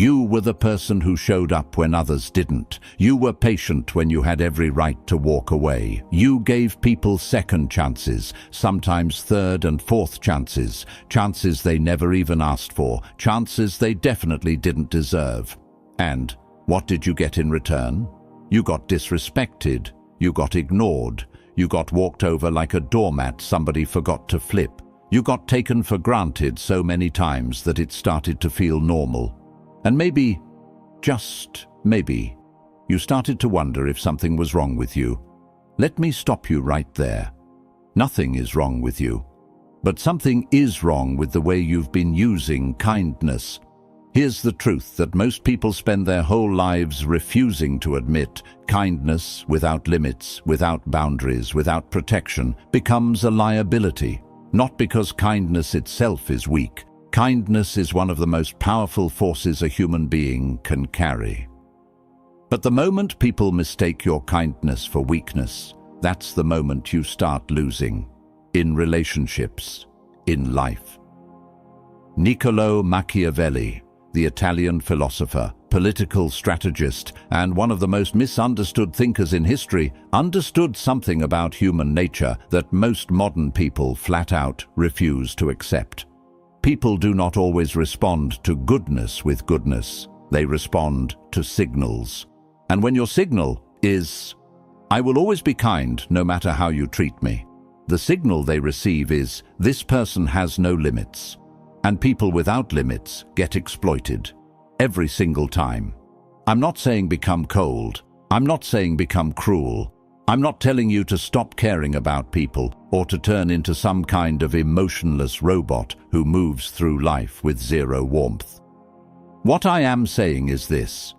You were the person who showed up when others didn't. You were patient when you had every right to walk away. You gave people second chances, sometimes third and fourth chances, chances they never even asked for, chances they definitely didn't deserve. And what did you get in return? You got disrespected. You got ignored. You got walked over like a doormat somebody forgot to flip. You got taken for granted so many times that it started to feel normal. And maybe, just maybe, you started to wonder if something was wrong with you. Let me stop you right there. Nothing is wrong with you. But something is wrong with the way you've been using kindness. Here's the truth that most people spend their whole lives refusing to admit. Kindness without limits, without boundaries, without protection, becomes a liability. Not because kindness itself is weak. Kindness is one of the most powerful forces a human being can carry. But the moment people mistake your kindness for weakness, that's the moment you start losing. In relationships, in life. Niccolò Machiavelli, the Italian philosopher, political strategist, and one of the most misunderstood thinkers in history, understood something about human nature that most modern people flat out refuse to accept. People do not always respond to goodness with goodness. They respond to signals. And when your signal is, "I will always be kind no matter how you treat me," the signal they receive is, "This person has no limits." And people without limits get exploited. Every single time. I'm not saying become cold. I'm not saying become cruel. I'm not telling you to stop caring about people or to turn into some kind of emotionless robot who moves through life with zero warmth. What I am saying is this.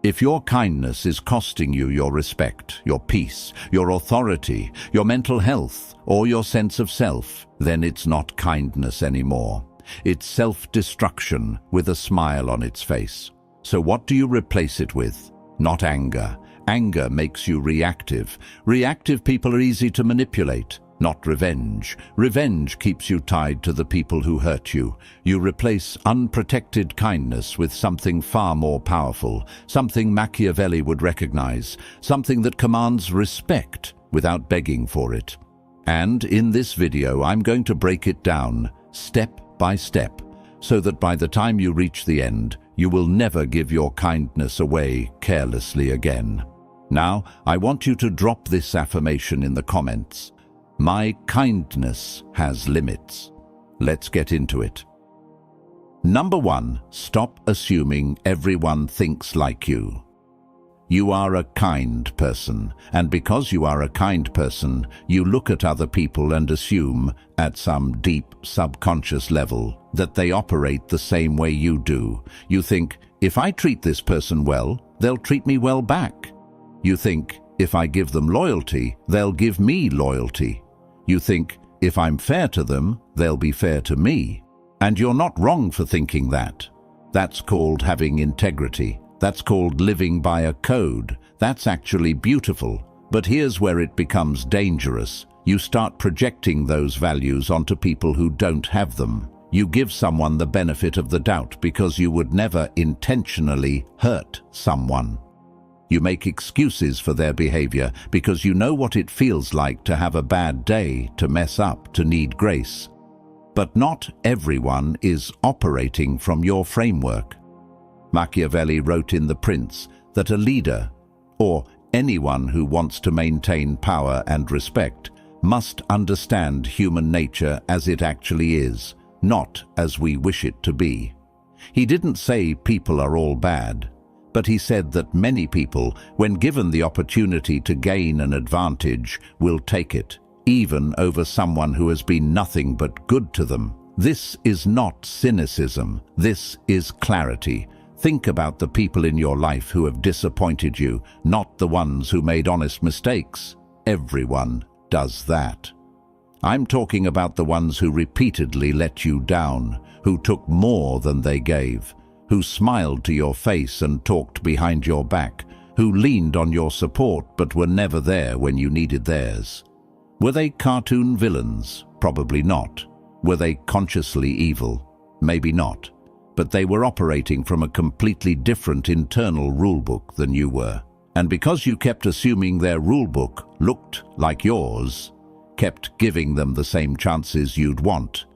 If your kindness is costing you your respect, your peace, your authority, your mental health, or your sense of self, then it's not kindness anymore. It's self-destruction with a smile on its face. So what do you replace it with? Not anger. Anger makes you reactive. Reactive people are easy to manipulate, not revenge. Revenge keeps you tied to the people who hurt you. You replace unprotected kindness with something far more powerful, something Machiavelli would recognize, something that commands respect without begging for it. And in this video, I'm going to break it down, step by step, so that by the time you reach the end, you will never give your kindness away carelessly again. Now, I want you to drop this affirmation in the comments. My kindness has limits. Let's get into it. Number 1, stop assuming everyone thinks like you. You are a kind person, and because you are a kind person, you look at other people and assume, at some deep subconscious level, that they operate the same way you do. You think, if I treat this person well, they'll treat me well back. You think, if I give them loyalty, they'll give me loyalty. You think, if I'm fair to them, they'll be fair to me. And you're not wrong for thinking that. That's called having integrity. That's called living by a code. That's actually beautiful. But here's where it becomes dangerous. You start projecting those values onto people who don't have them. You give someone the benefit of the doubt because you would never intentionally hurt someone. You make excuses for their behavior because you know what it feels like to have a bad day, to mess up, to need grace. But not everyone is operating from your framework. Machiavelli wrote in The Prince that a leader, or anyone who wants to maintain power and respect, must understand human nature as it actually is, not as we wish it to be. He didn't say people are all bad, but he said that many people, when given the opportunity to gain an advantage, will take it, even over someone who has been nothing but good to them. This is not cynicism. This is clarity. Think about the people in your life who have disappointed you, not the ones who made honest mistakes. Everyone does that. I'm talking about the ones who repeatedly let you down, who took more than they gave, who smiled to your face and talked behind your back, who leaned on your support but were never there when you needed theirs. Were they cartoon villains? Probably not. Were they consciously evil? Maybe not. but they were operating from a completely different internal rulebook than you were. And because you kept assuming their rulebook looked like yours, kept giving them the same chances you'd want,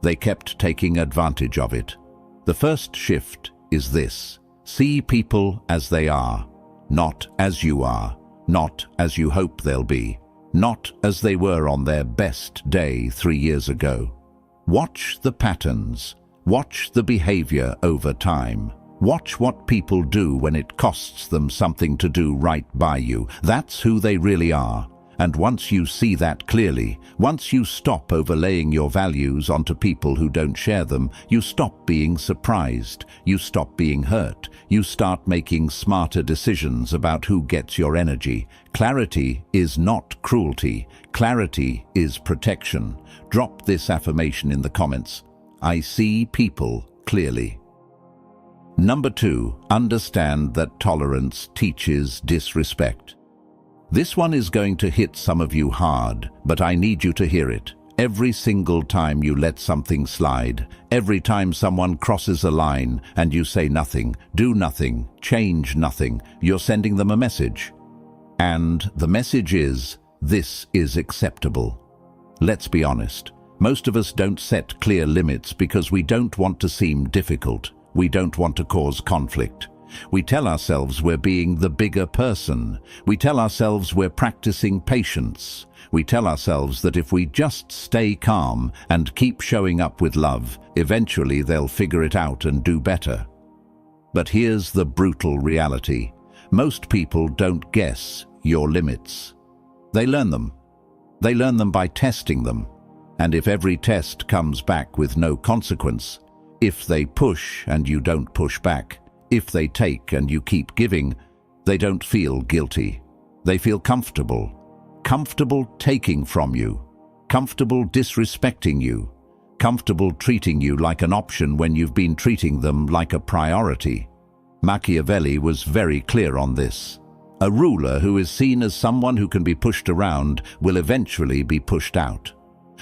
they kept taking advantage of it. The first shift is this: see people as they are, not as you are, not as you hope they'll be, not as they were on their best day 3 years ago. Watch the patterns. Watch the behavior over time. Watch what people do when it costs them something to do right by you. That's who they really are. And once you see that clearly, once you stop overlaying your values onto people who don't share them, you stop being surprised, you stop being hurt, you start making smarter decisions about who gets your energy. Clarity is not cruelty. Clarity is protection. Drop this affirmation in the comments. I see people clearly. Number 2, understand that tolerance teaches disrespect. This one is going to hit some of you hard, but I need you to hear it. Every single time you let something slide, every time someone crosses a line and you say nothing, do nothing, change nothing, you're sending them a message. And the message is, this is acceptable. Let's be honest. Most of us don't set clear limits because we don't want to seem difficult. We don't want to cause conflict. We tell ourselves we're being the bigger person. We tell ourselves we're practicing patience. We tell ourselves that if we just stay calm and keep showing up with love, eventually they'll figure it out and do better. But here's the brutal reality. Most people don't guess your limits. They learn them. They learn them by testing them. And if every test comes back with no consequence, if they push and you don't push back, if they take and you keep giving, they don't feel guilty. They feel comfortable. Comfortable taking from you. Comfortable disrespecting you. Comfortable treating you like an option when you've been treating them like a priority. Machiavelli was very clear on this. A ruler who is seen as someone who can be pushed around will eventually be pushed out.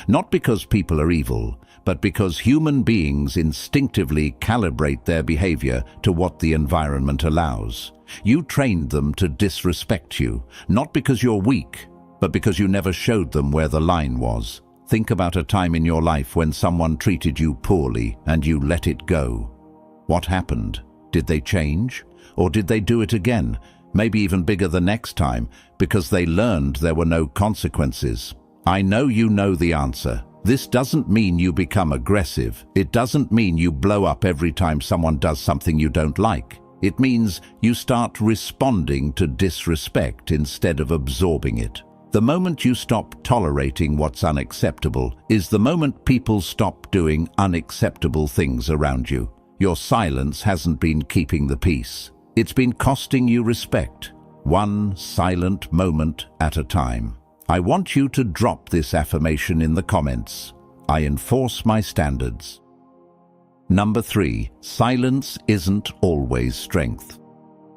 Not because people are evil, but because human beings instinctively calibrate their behavior to what the environment allows. You trained them to disrespect you, not because you're weak, but because you never showed them where the line was. Think about a time in your life when someone treated you poorly and you let it go. What happened? Did they change? Or did they do it again, maybe even bigger the next time, because they learned there were no consequences? I know you know the answer. This doesn't mean you become aggressive. It doesn't mean you blow up every time someone does something you don't like. It means you start responding to disrespect instead of absorbing it. The moment you stop tolerating what's unacceptable is the moment people stop doing unacceptable things around you. Your silence hasn't been keeping the peace. It's been costing you respect, one silent moment at a time. I want you to drop this affirmation in the comments. I enforce my standards. Number 3, silence isn't always strength.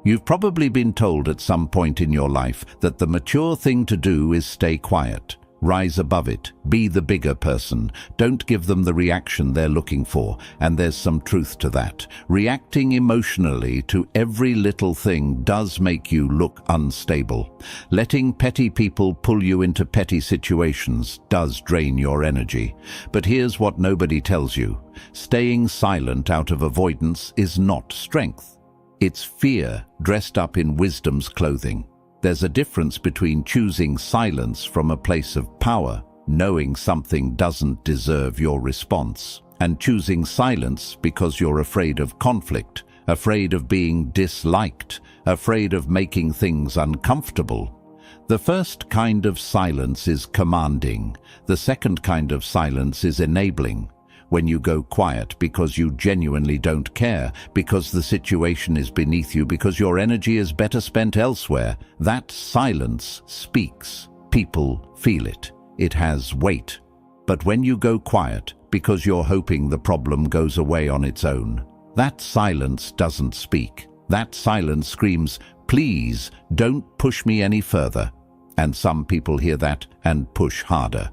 You've probably been told at some point in your life that the mature thing to do is stay quiet, rise above it, be the bigger person. Don't give them the reaction they're looking for, and there's some truth to that. Reacting emotionally to every little thing does make you look unstable. Letting petty people pull you into petty situations does drain your energy. But here's what nobody tells you. Staying silent out of avoidance is not strength. It's fear dressed up in wisdom's clothing. There's a difference between choosing silence from a place of power, knowing something doesn't deserve your response, and choosing silence because you're afraid of conflict, afraid of being disliked, afraid of making things uncomfortable. The first kind of silence is commanding. The second kind of silence is enabling. When you go quiet because you genuinely don't care, because the situation is beneath you, because your energy is better spent elsewhere, that silence speaks. People feel it. It has weight. But when you go quiet because you're hoping the problem goes away on its own, that silence doesn't speak. That silence screams, please don't push me any further. And some people hear that and push harder.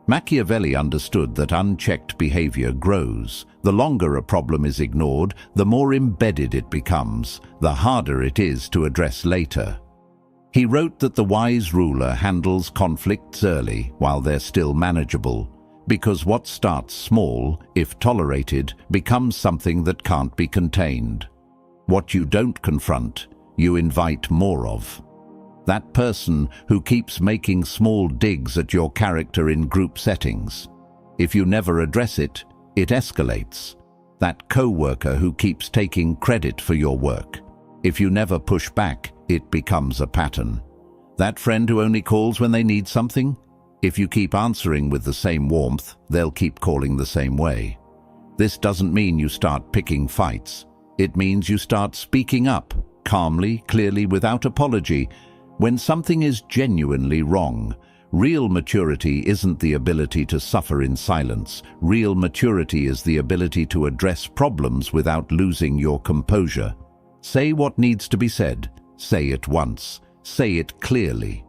Machiavelli understood that unchecked behavior grows. The longer a problem is ignored, the more embedded it becomes, the harder it is to address later. He wrote that the wise ruler handles conflicts early while they're still manageable, because what starts small, if tolerated, becomes something that can't be contained. What you don't confront, you invite more of. That person who keeps making small digs at your character in group settings. If you never address it, it escalates. That co-worker who keeps taking credit for your work. If you never push back, it becomes a pattern. That friend who only calls when they need something? If you keep answering with the same warmth, they'll keep calling the same way. This doesn't mean you start picking fights. It means you start speaking up, calmly, clearly, without apology, when something is genuinely wrong. Real maturity isn't the ability to suffer in silence. Real maturity is the ability to address problems without losing your composure. Say what needs to be said. Say it once. Say it clearly.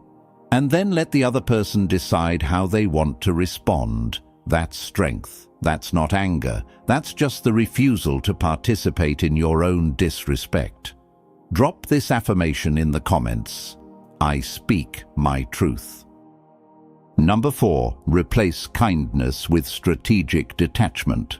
And then let the other person decide how they want to respond. That's strength. That's not anger. That's just the refusal to participate in your own disrespect. Drop this affirmation in the comments. I speak my truth. Number 4, replace kindness with strategic detachment.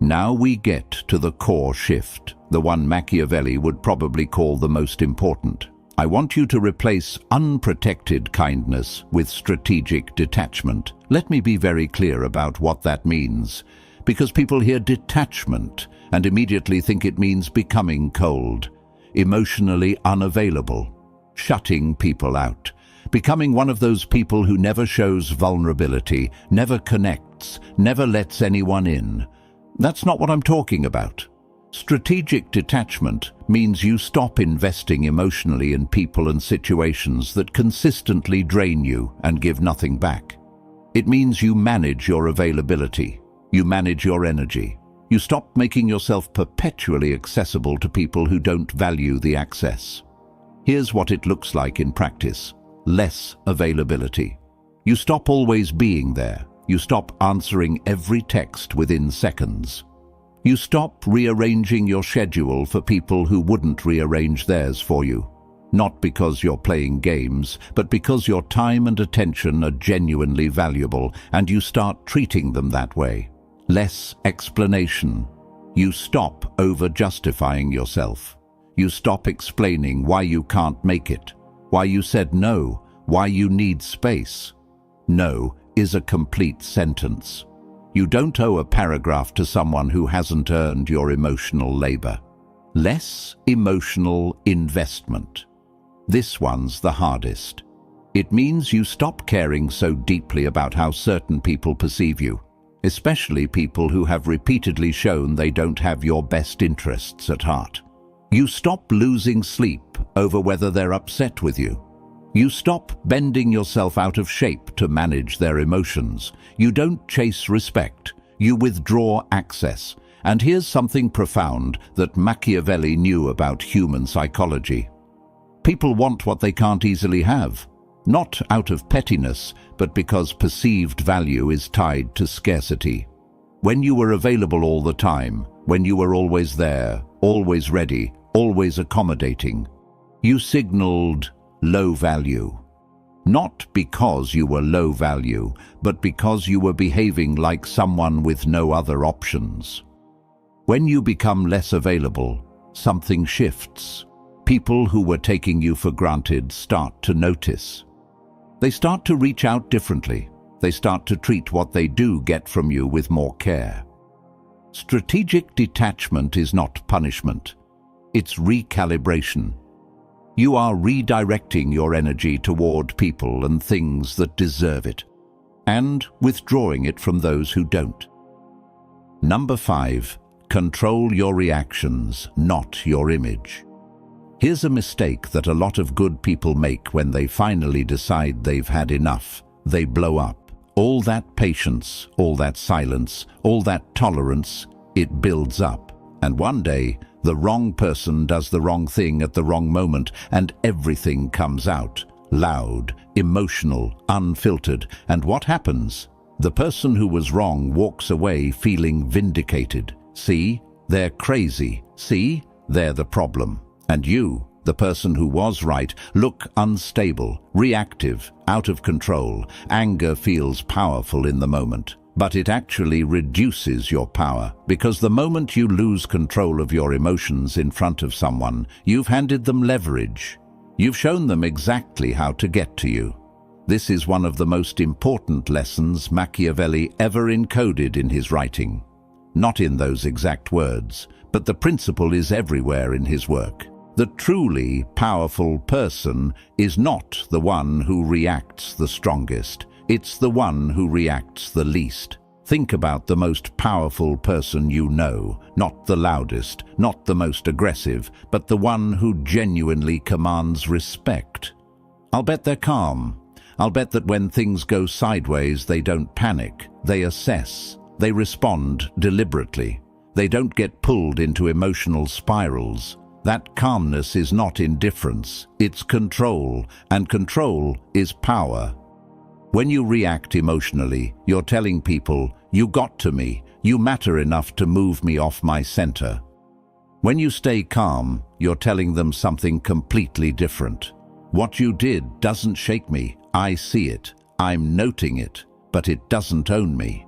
Now we get to the core shift, the one Machiavelli would probably call the most important. I want you to replace unprotected kindness with strategic detachment. Let me be very clear about what that means, because people hear detachment and immediately think it means becoming cold, emotionally unavailable, shutting people out, becoming one of those people who never shows vulnerability, never connects, never lets anyone in. That's not what I'm talking about. Strategic detachment means you stop investing emotionally in people and situations that consistently drain you and give nothing back. It means you manage your availability, you manage your energy. You stop making yourself perpetually accessible to people who don't value the access. Here's what it looks like in practice. Less availability. You stop always being there. You stop answering every text within seconds. You stop rearranging your schedule for people who wouldn't rearrange theirs for you. Not because you're playing games, but because your time and attention are genuinely valuable, and you start treating them that way. Less explanation. You stop over-justifying yourself. You stop explaining why you can't make it, why you said no, why you need space. No is a complete sentence. You don't owe a paragraph to someone who hasn't earned your emotional labor. Less emotional investment. This one's the hardest. It means you stop caring so deeply about how certain people perceive you, especially people who have repeatedly shown they don't have your best interests at heart. You stop losing sleep over whether they're upset with you. You stop bending yourself out of shape to manage their emotions. You don't chase respect. You withdraw access. And here's something profound that Machiavelli knew about human psychology. People want what they can't easily have, not out of pettiness, but because perceived value is tied to scarcity. When you were available all the time, when you were always there, always ready, always accommodating, you signaled low value. Not because you were low value, but because you were behaving like someone with no other options. When you become less available, something shifts. People who were taking you for granted start to notice. They start to reach out differently. They start to treat what they do get from you with more care. Strategic detachment is not punishment. It's recalibration. You are redirecting your energy toward people and things that deserve it, and withdrawing it from those who don't. Number 5, control your reactions, not your image. Here's a mistake that a lot of good people make when they finally decide they've had enough. They blow up. All that patience, all that silence, all that tolerance, it builds up. And one day, the wrong person does the wrong thing at the wrong moment, and everything comes out. Loud, emotional, unfiltered. And what happens? The person who was wrong walks away feeling vindicated. See, they're crazy. See, they're the problem. And you, the person who was right, look unstable, reactive, out of control. Anger feels powerful in the moment, but it actually reduces your power, because the moment you lose control of your emotions in front of someone, you've handed them leverage. You've shown them exactly how to get to you. This is one of the most important lessons Machiavelli ever encoded in his writing. Not in those exact words, but the principle is everywhere in his work. The truly powerful person is not the one who reacts the strongest. It's the one who reacts the least. Think about the most powerful person you know, not the loudest, not the most aggressive, but the one who genuinely commands respect. I'll bet they're calm. I'll bet that when things go sideways, they don't panic. They assess. They respond deliberately. They don't get pulled into emotional spirals. That calmness is not indifference, it's control, and control is power. When you react emotionally, you're telling people, you got to me, you matter enough to move me off my center. When you stay calm, you're telling them something completely different. What you did doesn't shake me, I see it, I'm noting it, but it doesn't own me.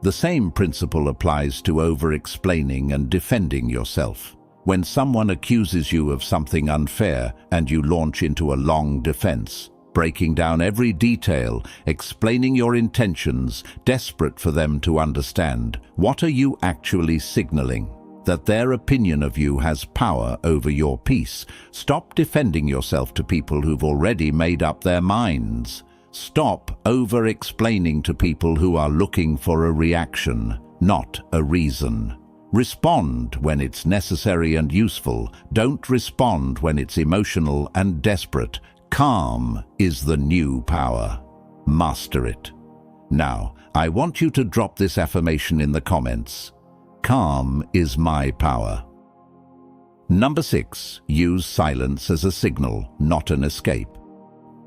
The same principle applies to over-explaining and defending yourself. When someone accuses you of something unfair and you launch into a long defense, breaking down every detail, explaining your intentions, desperate for them to understand, what are you actually signaling? That their opinion of you has power over your peace. Stop defending yourself to people who've already made up their minds. Stop over-explaining to people who are looking for a reaction, not a reason. Respond when it's necessary and useful. Don't respond when it's emotional and desperate. Calm is the new power. Master it. Now, I want you to drop this affirmation in the comments. Calm is my power. Number 6. Use silence as a signal, not an escape.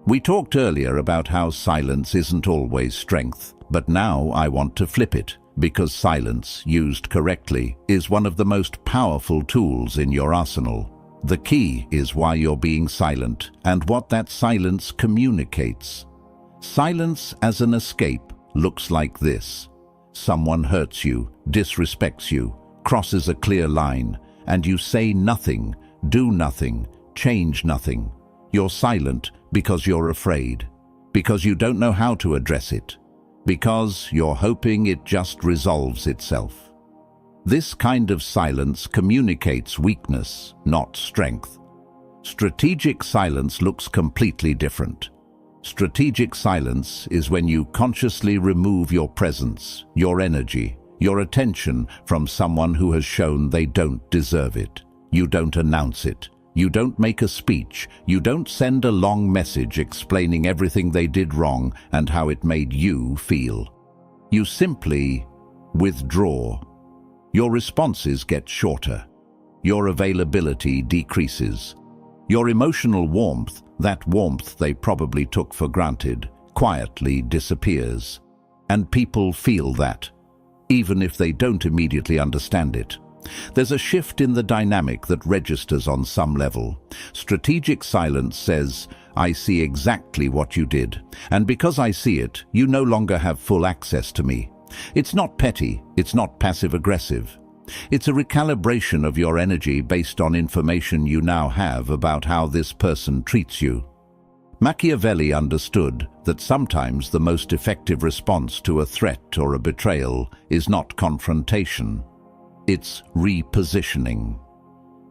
We talked earlier about how silence isn't always strength, but now I want to flip it. Because silence, used correctly, is one of the most powerful tools in your arsenal. The key is why you're being silent and what that silence communicates. Silence as an escape looks like this. Someone hurts you, disrespects you, crosses a clear line, and you say nothing, do nothing, change nothing. You're silent because you're afraid, because you don't know how to address it, because you're hoping it just resolves itself. This kind of silence communicates weakness, not strength. Strategic silence looks completely different. Strategic silence is when you consciously remove your presence, your energy, your attention from someone who has shown they don't deserve it. You don't announce it. You don't make a speech. You don't send a long message explaining everything they did wrong and how it made you feel. You simply withdraw. Your responses get shorter. Your availability decreases. Your emotional warmth, that warmth they probably took for granted, quietly disappears. And people feel that, even if they don't immediately understand it. There's a shift in the dynamic that registers on some level. Strategic silence says, I see exactly what you did, and because I see it, you no longer have full access to me. It's not petty, it's not passive-aggressive. It's a recalibration of your energy based on information you now have about how this person treats you. Machiavelli understood that sometimes the most effective response to a threat or a betrayal is not confrontation. It's repositioning.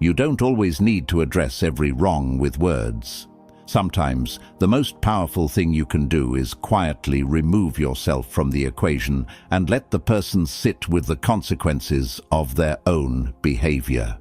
You don't always need to address every wrong with words. Sometimes, the most powerful thing you can do is quietly remove yourself from the equation and let the person sit with the consequences of their own behavior.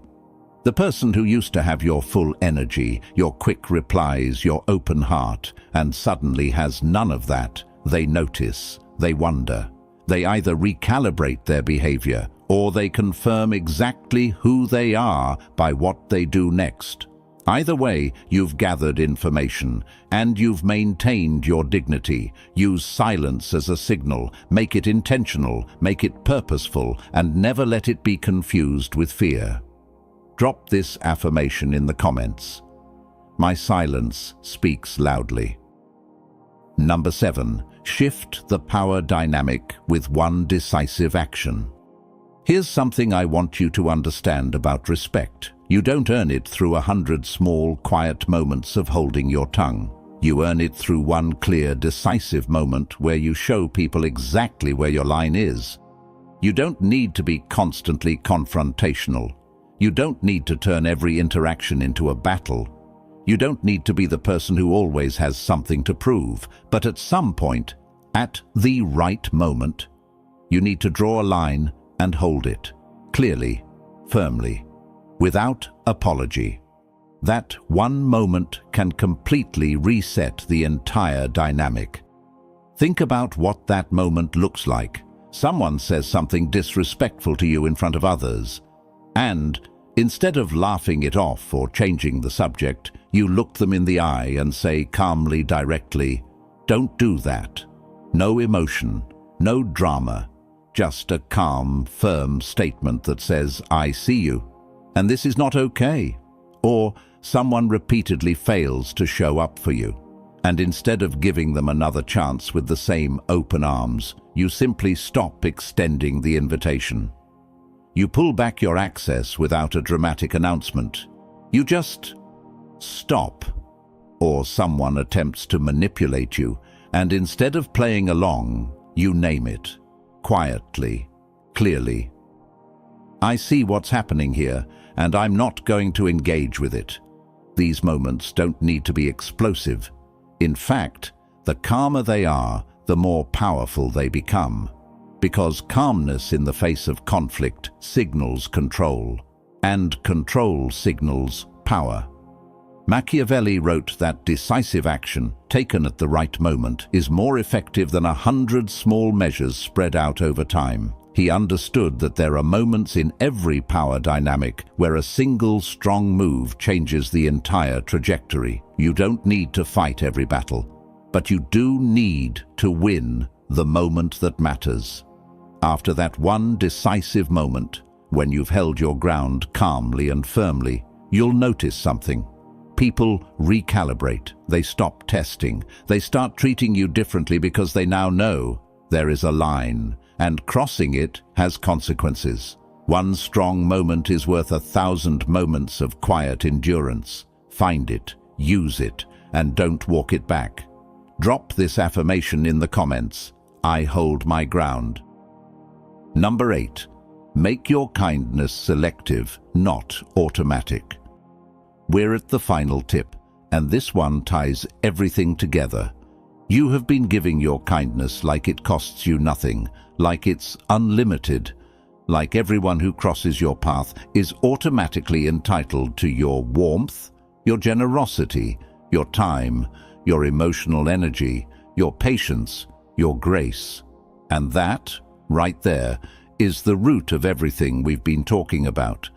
The person who used to have your full energy, your quick replies, your open heart, and suddenly has none of that, they notice, they wonder. They either recalibrate their behavior or they confirm exactly who they are by what they do next. Either way, you've gathered information, and you've maintained your dignity. Use silence as a signal, make it intentional, make it purposeful, and never let it be confused with fear. Drop this affirmation in the comments. My silence speaks loudly. Number 7. Shift the power dynamic with one decisive action. Here's something I want you to understand about respect. You don't earn it through 100 small, quiet moments of holding your tongue. You earn it through one clear, decisive moment where you show people exactly where your line is. You don't need to be constantly confrontational. You don't need to turn every interaction into a battle. You don't need to be the person who always has something to prove. But at some point, at the right moment, you need to draw a line and hold it, clearly, firmly, without apology. That one moment can completely reset the entire dynamic. Think about what that moment looks like. Someone says something disrespectful to you in front of others, and instead of laughing it off or changing the subject, you look them in the eye and say calmly, directly, "Don't do that." No emotion, no drama, just a calm, firm statement that says, "I see you, and this is not okay." Or someone repeatedly fails to show up for you, and instead of giving them another chance with the same open arms, you simply stop extending the invitation. You pull back your access without a dramatic announcement. You just stop. Or someone attempts to manipulate you, and instead of playing along, you name it. Quietly, clearly. I see what's happening here, and I'm not going to engage with it. These moments don't need to be explosive. In fact, the calmer they are, the more powerful they become. Because calmness in the face of conflict signals control, and control signals power. Machiavelli wrote that decisive action, taken at the right moment, is more effective than 100 small measures spread out over time. He understood that there are moments in every power dynamic where a single strong move changes the entire trajectory. You don't need to fight every battle, but you do need to win the moment that matters. After that one decisive moment, when you've held your ground calmly and firmly, you'll notice something. People recalibrate, they stop testing, they start treating you differently because they now know there is a line, and crossing it has consequences. One strong moment is worth 1,000 moments of quiet endurance. Find it, use it, and don't walk it back. Drop this affirmation in the comments. I hold my ground. Number 8. Make your kindness selective, not automatic. We're at the final tip, and this one ties everything together. You have been giving your kindness like it costs you nothing, like it's unlimited, like everyone who crosses your path is automatically entitled to your warmth, your generosity, your time, your emotional energy, your patience, your grace. And that, right there, is the root of everything we've been talking about.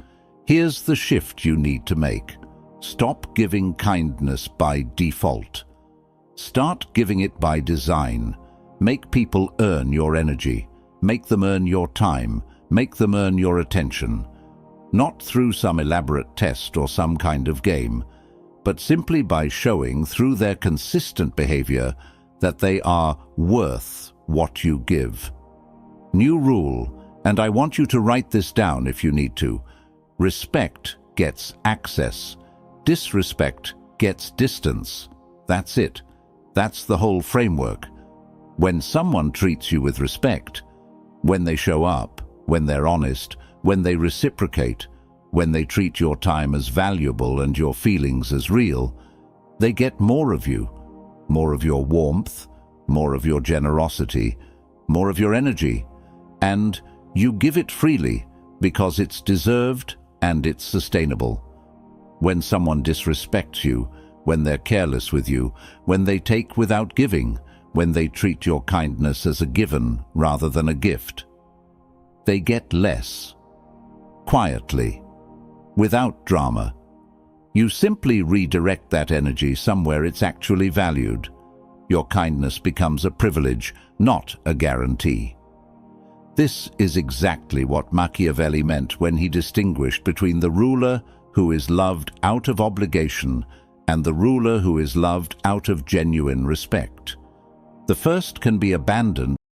Here's the shift you need to make. Stop giving kindness by default. Start giving it by design. Make people earn your energy. Make them earn your time. Make them earn your attention. Not through some elaborate test or some kind of game, but simply by showing through their consistent behavior that they are worth what you give. New rule, and I want you to write this down if you need to. Respect gets access. Disrespect gets distance. That's it. That's the whole framework. When someone treats you with respect, when they show up, when they're honest, when they reciprocate, when they treat your time as valuable and your feelings as real, they get more of you, more of your warmth, more of your generosity, more of your energy, and you give it freely because it's deserved and it's sustainable. When someone disrespects you, when they're careless with you, when they take without giving, when they treat your kindness as a given rather than a gift, they get less. Quietly, without drama. You simply redirect that energy somewhere it's actually valued. Your kindness becomes a privilege, not a guarantee. This is exactly what Machiavelli meant when he distinguished between the ruler who is loved out of obligation and the ruler who is loved out of genuine respect. The first can be abandoned